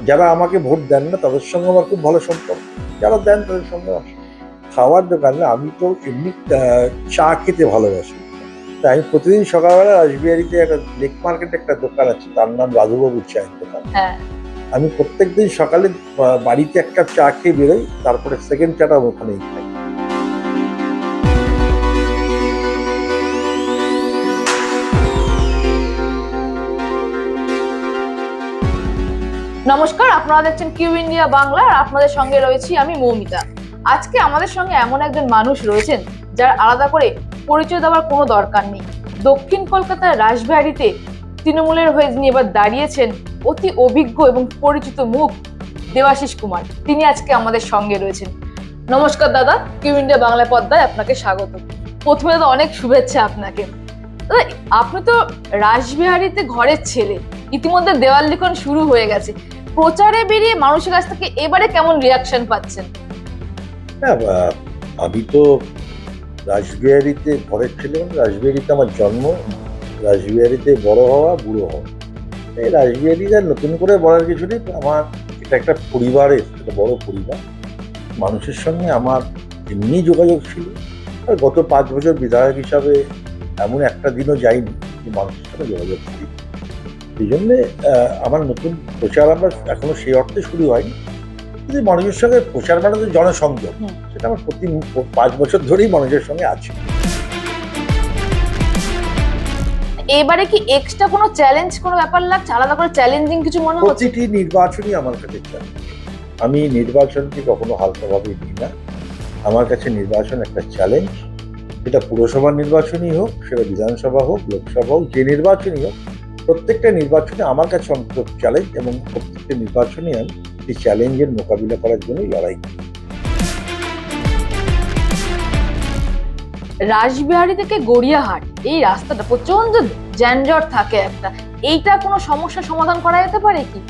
যারা আমাকে ভোট দেন না তাদের সঙ্গে আমার খুব ভালো সম্পর্ক, যারা দেন তাদের সঙ্গে খাওয়ার দোকানে আমি তো এমনি চা খেতে ভালোবাসি। তাই আমি প্রতিদিন সকালবেলা রাসবিহারীতে একটা লেক মার্কেটে একটা দোকান আছে, তার নাম রাধুবাবুর চায়ের দোকান। আমি প্রত্যেকদিন সকালে বাড়িতে এক কাপ চা খেয়ে বেরোই, তারপরে সেকেন্ড চাটা ওখানেই খাই। নমস্কার, আপনারা দেখছেন কিউ ইন্ডিয়া বাংলা আর আপনাদের সঙ্গে রয়েছি আমি মৌমিতা। আজকে আমাদের সঙ্গে এমন একজন মানুষ রয়েছেন যার আলাদা করে পরিচয় দেওয়ার কোনো দরকার নেই। দক্ষিণ কলকাতার রাসবিহারীতে তৃণমূলের হয়ে যিনি এবার দাঁড়িয়েছেন, অতি অভিজ্ঞ এবং পরিচিত মুখ দেবাশিস কুমার, তিনি আজকে আমাদের সঙ্গে রয়েছেন। নমস্কার দাদা, কিউ ইন্ডিয়া বাংলা পর্দায় আপনাকে স্বাগত। প্রথমে দাদা অনেক শুভেচ্ছা আপনাকে। দাদা, আপনি তো রাসবিহারীতে ঘরের ছেলে, ইতিমধ্যে দেওয়াল লিখন শুরু হয়ে গেছে, প্রচারে বেরিয়ে মানুষের কাছ থেকে এবারে কেমন রিয়াকশন পাচ্ছেন? হ্যাঁ, আমি তো রাসবিহারীতে ঘরের ছেলে, রাসবিহারীতে আমার জন্ম, রাসবিহারীতে বড় হওয়া, বুড়ো হওয়া। এই রাসবিহারীতে নতুন করে বলার কিছু নেই। আমার এটা একটা পরিবারের একটা বড় পরিবার, মানুষের সঙ্গে আমার এমনি যোগাযোগ ছিল। আর গত 5 বছর বিধায়ক হিসাবে এমন একটা দিনও যায়নি যে মানুষের সঙ্গে যোগাযোগ করি। এই জন্যে আমার নতুন প্রচার আমরা এখনো সেই অর্থে শুরু হয়নি, কিন্তু মানুষের সঙ্গে প্রচার মানে তো জনসংযোগ, সেটা আমার প্রতি 5 বছর ধরেই মানুষের সঙ্গে আছে। এবারে কি এক্সট্রা কোনো চ্যালেঞ্জ, কোনো ব্যাপার লাগছে, আলাদা করে চ্যালেঞ্জিং কিছু মনে হচ্ছে? প্রতিটি নির্বাচনই আমার কাছে চ্যালেঞ্জ। আমি নির্বাচনকে কখনো হালকাভাবে নিই না। আমার কাছে নির্বাচন একটা চ্যালেঞ্জ। সেটা পুরসভার নির্বাচনই হোক, সেটা বিধানসভা হোক, লোকসভা হোক, যে নির্বাচনই হোক, প্রত্যেকটা নির্বাচনে আমার কাছে অন্তত চ্যালেঞ্জ, এবং প্রত্যেকটা নির্বাচনে আমি এই চ্যালেঞ্জের মোকাবিলা করার জন্যই লড়াই করি। রাসবিহারী থেকে গড়িয়াহাট এই রাস্তাটা প্রচন্ড যানজট থাকে একটা, এইটা কোনো সমস্যার সমাধান করা যেতে পারে কি?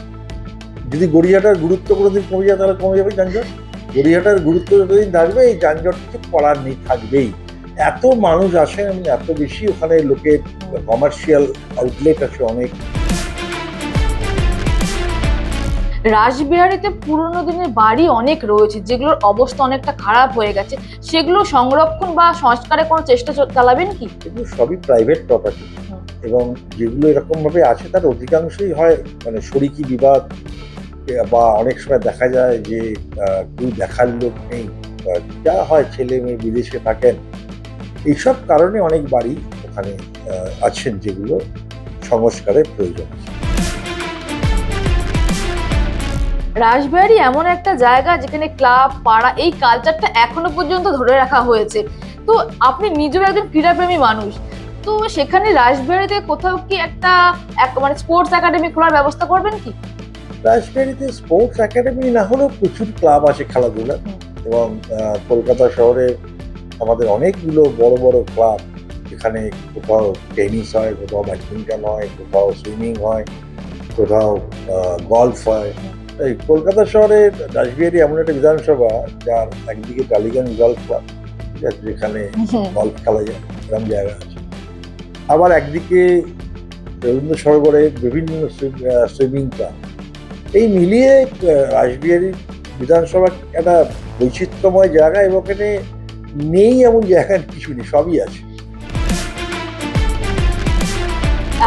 যদি গড়িয়াহাটার গুরুত্ব কোনোদিন কমে যায় তাহলে কমে যাবে যানজট। গড়িয়াহাটার গুরুত্ব যতদিন থাকবে এই যানজট কিছু করার নেই, থাকবেই। এত মানুষ আসে, আমি এত বেশি ওখানে লোকের কমার্শিয়াল আউটলেট আছে অনেক। রাসবিহারীতে পুরোনো দিনের বাড়ি অনেক রয়েছে যেগুলোর অবস্থা অনেকটা খারাপ হয়ে গেছে, সেগুলো সংরক্ষণ বা সংস্কারের কোনো চেষ্টা চালাবেন কি? এগুলো সবই প্রাইভেট প্রপার্টি, এবং যেগুলো এরকম ভাবে আছে তার অধিকাংশই হয় মানে শরিকি বিবাদ, বা অনেক সময় দেখা যায় যে কেউ দেখার লোক নেই, যা হয় ছেলে মেয়ে বিদেশে থাকেন, এইসব কারণে অনেক বাড়ি ওখানে আছেন যেগুলো সংস্কারের প্রয়োজন আছে। রাসবিহারী এমন একটা জায়গা যেখানে ক্লাব, পাড়া, এই কালচারটা এখনো পর্যন্ত ধরে রাখা হয়েছে। তো আপনি নিজেও একজন ক্রীড়াপ্রেমী মানুষ, তো সেখানে রাসবিহারীতে কোথাও কি একটা মানে স্পোর্টস একাডেমি খোলার ব্যবস্থা করবেন কি? রাসবিহারীতে স্পোর্টস একাডেমি না হলেও প্রচুর ক্লাব আছে খেলাধুলার, এবং কলকাতা শহরে আমাদের অনেকগুলো বড় বড় ক্লাব, যেখানে কোথাও টেনিস হয়, কোথাও ব্যাডমিন্টন হয়, কোথাও সুইমিং হয়, কোথাও গলফ হয়। এই কলকাতা শহরে রাসবিহারী এমন একটা বিধানসভা যার একদিকে টালিগঞ্জ গলফ ক্লাব, যেখানে গলফ খেলা যায়, এরকম জায়গা আছে। আবার একদিকে রবীন্দ্র সরোবরে বিভিন্ন সুইমিং ক্লাব। এই মিলিয়ে রাসবিহারী বিধানসভা একটা বৈচিত্র্যময় জায়গা, এবং এখানে নেই এমন জায়গা কিছু নেই, সবই আছে।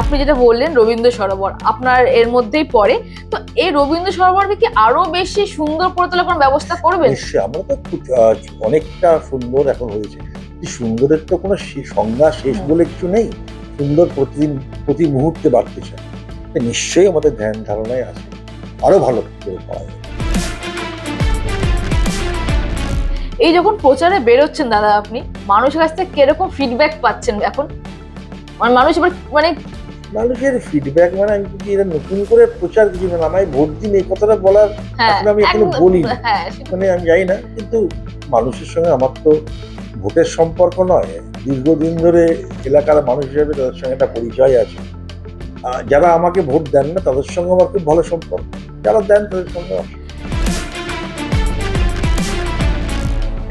আপনি যেটা বললেন রবীন্দ্র সরোবর আপনার এর মধ্যেই পড়ে, তো এই রবীন্দ্র সরোবরকে কি আরো বেশি সুন্দর করে তোলার কোনো ব্যবস্থা করবেন? নিশ্চয়ই, আমরা তো অনেকটা সুন্দর এখন হয়েছে। সুন্দরের তো কোনো সংজ্ঞা শেষ বলে কিছু নেই। সুন্দর প্রতিদিন প্রতি মুহূর্তে বাড়তে চায়, নিশ্চয়ই আমাদের ধ্যান ধারণায় আছে আরো ভালো করে করা যায়। এই যখন প্রচারে বেরোচ্ছেন দাদা, আপনি মানুষের কাছ থেকে কিরকম ফিডব্যাক পাচ্ছেন এখন? মানুষ এবার মানে মানুষের ফিডব্যাক মানে আমি যদি এটা নতুন করে প্রচার কিছু না, আমায় ভোট দিন এই কথাটা বলার এখন আমি এখনো বলি, মানে আমি জানি না, কিন্তু মানুষের সঙ্গে আমার তো ভোটের সম্পর্ক নয়, দীর্ঘদিন ধরে এলাকার মানুষ হিসেবে তাদের সঙ্গে একটা পরিচয় আছে। যারা আমাকে ভোট দেন না তাদের সঙ্গে আমার খুব ভালো সম্পর্ক, যারা দেন তাদের সঙ্গে।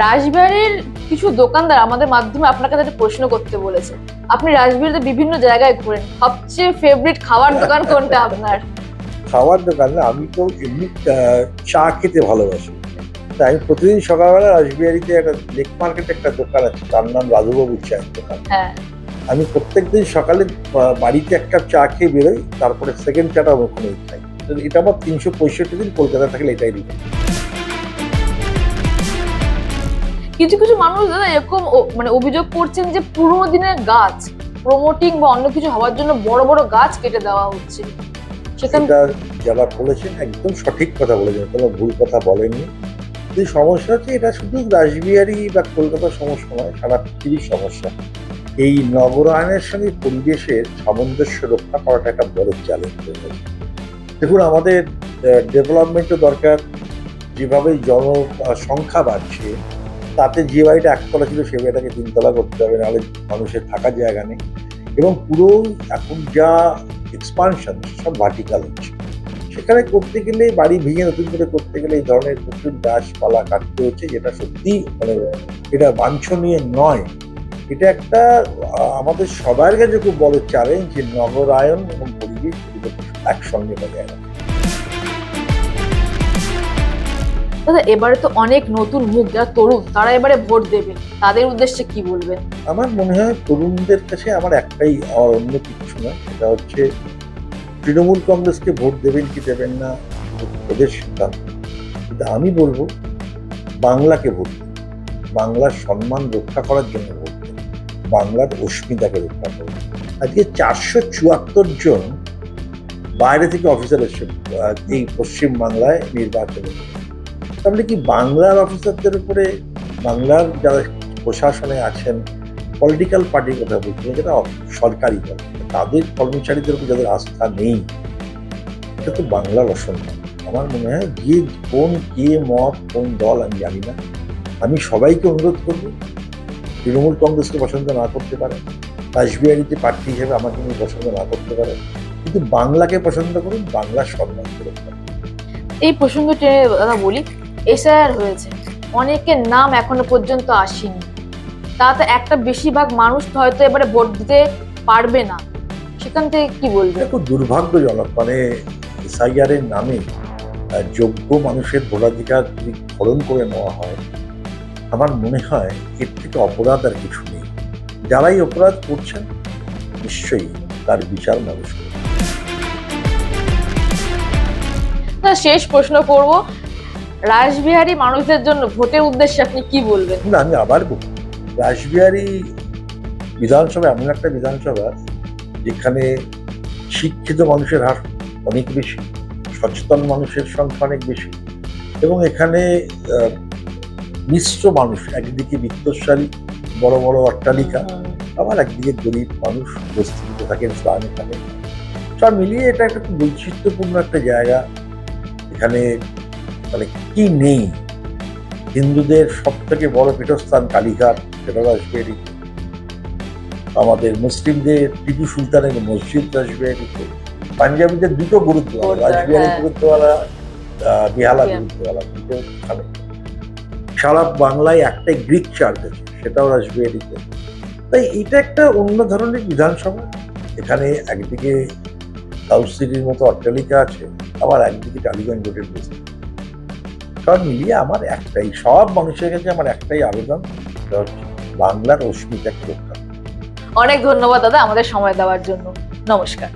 রাসবিহারীর কিছু দোকানদার আমাদের মাধ্যমে আপনার কাছে একটা প্রশ্ন করতে বলেছে। আপনি রাসবিহারীতে বিভিন্ন জায়গায় ঘোরেন, সবচেয়ে ফেভারিট খাবার দোকান কোনটা আপনার? খাওয়ার দোকান না, আমি তো এমনি চা খেতে ভালোবাসি। তাই আমি প্রতিদিন সকালবেলা রাসবিহারীতে একটা লেক মার্কেটে একটা দোকান আছে, তার নাম রাজুবাবুর চায়ের দোকান। হ্যাঁ, আমি প্রত্যেকদিন সকালে বাড়িতে এক কাপ চা খেয়ে বেরোই, তারপরে সেকেন্ড চাটা আমি ওখানেই খাই। তো এটা আমার 365 দিন কলকাতা থাকলে এটাই দিই। কিছু কিছু মানুষ দাদা এরকম মানে অভিযোগ করছেন যে পুরোনো দিনের গাছ প্রমোটিং বা অন্য কিছু হওয়ার জন্য বড় বড় গাছ কেটে দেওয়া হচ্ছে। সেখানে এটা যারা বলেছেন একদম সঠিক কথা বলেছেন, কোনো ভুল কথা বলেননি। যে সমস্যা হচ্ছে, এটা শুধু রাসবিহারী বা কলকাতার সমস্যা নয়, সারা পৃথিবীর সমস্যা। এই নগরায়নের সঙ্গে পরিবেশের সামঞ্জস্য রক্ষা করাটা একটা বড় চ্যালেঞ্জ হয়ে গেছে। দেখুন, আমাদের ডেভেলপমেন্টও দরকার। যেভাবে জনসংখ্যা বাড়ছে, তাতে যে বাড়িটা একতলা ছিল সে বাড়িটাকে তিনতলা করতে হবে, নাহলে মানুষের থাকার জায়গা নেই। এবং পুরো এখন যা এক্সপানশন সব ভার্টিক্যাল হচ্ছে। সেখানে করতে গেলে, বাড়ি ভেঙে নতুন করে করতে গেলে এই ধরনের প্রচুর গাছপালা কাটতে হচ্ছে, যেটা সত্যি মানে এটা বাঞ্ছনীয় নয়। এটা একটা আমাদের সবার কাছে খুব বড় চ্যালেঞ্জ যে নগরায়ন এবং পরিবেশ দুটো একসঙ্গে বজায় রাখা। দাদা এবারে তো অনেক নতুন মুখ, যারা তরুণ তারা এবারে ভোট দেবে, তাদের উদ্দেশ্যে কি বলবেন? আমার মনে হয় তরুণদের কাছে আমার একটাই, আমার অন্য কিছু না, সেটা হচ্ছে তৃণমূল কংগ্রেসকে ভোট দেবেন কি দেবেন না ওদের সিদ্ধান্ত। কিন্তু আমি বলবো বাংলাকে ভোট দিন, বাংলার সম্মান রক্ষা করার জন্য ভোট দিন, বাংলার অস্মিতাকে রক্ষা করুন। আজকে 474 জন বাইরে থেকে অফিসার এসে এই পশ্চিম বাংলায় নির্বাচনে। তাহলে কি বাংলার অফিসারদের উপরে, বাংলার যারা প্রশাসনে আছেন, পলিটিক্যাল পার্টির কথা বলছি, যারা সরকারি দল, তাদের কর্মচারীদের উপর যাদের আস্থা নেই, এটা তো বাংলার অসম্মান। আমার মনে হয় যে কে মত কোন দল আমি জানি না, আমি সবাইকে অনুরোধ করবো তৃণমূল কংগ্রেসকে পছন্দ না করতে পারে, রাসবিহারীতে প্রার্থী হিসেবে আমাকে নিয়ে পছন্দ না করতে পারে, কিন্তু বাংলাকে পছন্দ করুন, বাংলার সম্মান করুন। এই প্রসঙ্গে টেনে দাদা বলি, এসআইআর হয়েছে, অনেকের নাম এখনো পর্যন্ত আসেনি, তাতে একটা বেশিরভাগ মানুষ হয়তো এবারে ভোট দিতে পারবে না। সেখান থেকে কি বলবেন? এটা খুব দুর্ভাগ্যজনক। মানে এসআইআর এর নামে যোগ্য মানুষের ভোটাধিকার যদি হরণ করে নেওয়া হয়, আমার মনে হয় এর থেকে অপরাধ আর কিছু নেই। যারাই অপরাধ করছেন নিশ্চয়ই তার বিচার মানুষ করবে। শেষ প্রশ্ন করব, রাসবিহারী মানুষদের জন্য ভোটের উদ্দেশ্যে আপনি কি বলবেন? না, আমি আবার বলি, রাসবিহারী বিধানসভা এমন একটা বিধানসভা যেখানে শিক্ষিত মানুষের হার অনেক বেশি, সচেতন মানুষের সংখ্যা অনেক বেশি, এবং এখানে মিশ্র মানুষ, একদিকে বিত্তশালী বড় বড় অট্টালিকা, আবার একদিকে গরিব মানুষ বস্তিতে থাকেন, স্লামে থাকেন। সব মিলিয়ে এটা একটা খুব বৈচিত্র্যপূর্ণ একটা জায়গা। এখানে মানে কি নেই, হিন্দুদের সব থেকে বড় পীঠস্থান কালীঘাট, সেটা রাসবিহারীতে। আমাদের মুসলিমদের টিপু সুলতানের মসজিদ রাসবিহারীতে। পাঞ্জাবিদের দুটো গুরুদ্বারা, রাসবিহারী গুরুদ্বারা, বেহালা গুরুদ্বারা, দুটো ওখানে। সারা বাংলায় একটাই গ্রিক চার্চ আছে, সেটাও রাসবিহারীতে। তাই এটা একটা অন্য ধরনের বিধানসভা। এখানে একদিকে সাউথ সিটির মতো অট্টালিকা আছে, আবার একদিকে টালিগঞ্জ রোডের বস্তি। সব মিলিয়ে আমার একটাই, সব মানুষের কাছে আমার একটাই আবেদন, সেটা হচ্ছে বাংলার অস্মিতাকে রক্ষা। অনেক ধন্যবাদ দাদা আমাদের সময় দেওয়ার জন্য। নমস্কার।